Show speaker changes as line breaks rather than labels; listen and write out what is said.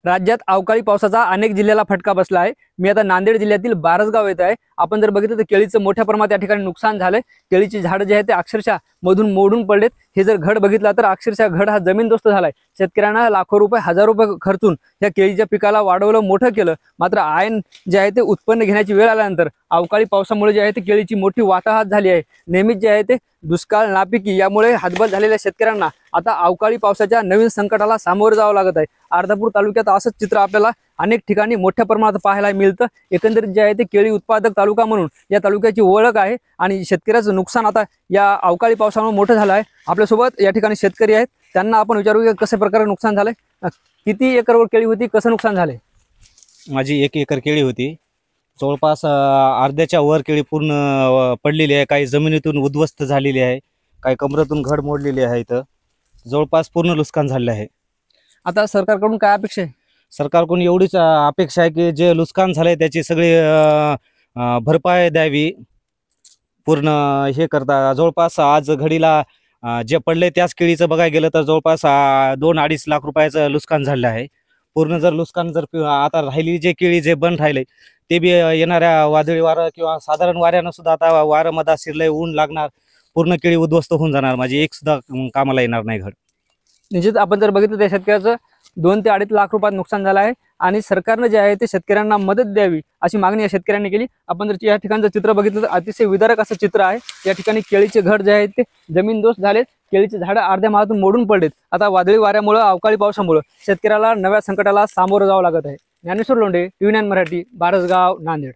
राज्यात अवकाळी पावसाचा अनेक जिल्ह्याला फटका बसला आहे। मी आता नांदेड जिल्ह्यातील बारसगाव येथे आहे। आपण जर बघितलं तर केळीचं मोठ्या प्रमाणात या ठिकाणी नुकसान झालंय। केळीची झाडं जे आहेत ते अक्षरशः मधून मोडून पडलेत। हे जर घड बघितला तर अक्षरशः घड हा जमीनदोस्त झालाय। शेतकऱ्यांना लाखो रुपये हजार रुपये खर्चून या केळीच्या पिकाला वाढवलं, मोठं केलं, मात्र ऐन जे आहे ते उत्पन्न घेण्याची वेळ आल्यानंतर अवकाळी पावसामुळे जे आहे ते केळीची मोठी वाताहत झाली आहे। नेहमीच जे आहे ते दुष्काळ, नापिकी यामुळे हातबल झालेल्या शेतकऱ्यांना आता अवकाळी पावसाच्या नवीन संकटाला सामोरं जावं लागत आहे। अर्धापूर तालुक्यात असंच चित्र आपल्याला अनेक ठिकाणी मोठ्या प्रमाणात पाहायला मिळतं। एकंदरीत जे आहे ते केळी उत्पादक तालुका म्हणून या तालुक्याची ओळख आहे आणि शेतकऱ्याचं नुकसान आता या अवकाळी पावसामुळे मोठं झालं आहे। आपल्यासोबत या ठिकाणी शेतकरी आहेत, त्यांना आपण विचारू की कशा प्रकारे नुकसान झालंय, किती एकरवर केळी होती, कसं नुकसान झालंय?
माझी 1 एकर केळी होती। जवळपास अर्ध्याच्या वर केळी पूर्ण पडलेली आहे, काही जमिनीतून उद्ध्वस्त झालेली आहे, काही कमरेतून घड मोडलेली आहे। इथं जवळपास पूर्ण नुकसान झालेलं आहे।
आता सरकारकडून काय अपेक्षा आहे?
सरकारकडून एवढीच अपेक्षा आहे की जे नुकसान झालंय त्याची सगळी भरपाई द्यावी। पूर्ण हे करता जवळपास आज घडीला जे पडले त्याच केळीचं बघायला गेलं तर जवळपास 2-2.5 लाख रुपयाचं नुकसान झालं आहे। पूर्ण जर नुकसान जर आता राहिली जे केळी जे बंद राहिले ते बी येणाऱ्या वादळी वारं किंवा साधारण वाऱ्यानं सुद्धा आता वारं मधात शिरलंय, ऊन लागणार, पूर्ण केळी उद्ध्वस्त होऊन जाणार, माझी एक सुद्धा कामाला येणार नाही घड।
निश्चित आपण जर बघितलं तर शेतकऱ्याचं 2 ते 2.5 लाख रुपयात नुकसान झालं आहे आणि सरकारनं जे आहे ते शेतकऱ्यांना मदत द्यावी अशी मागणी या शेतकऱ्यांनी केली। आपण जर या ठिकाणचं चित्र बघितलं तर अतिशय विदारक असं चित्र आहे। या ठिकाणी केळीचे घड जे आहेत ते जमीनदोस्त झालेत, केळीचे झाडं अर्ध्या माळातून मोडून पडलेत। आता वादळी वाऱ्यामुळे, अवकाळी पावसामुळे शेतकऱ्याला नव्या संकटाला सामोरं जावं लागत आहे। ज्ञानेश्वर लोंढे, TV9 मराठी, बारसगाव, नांदेड।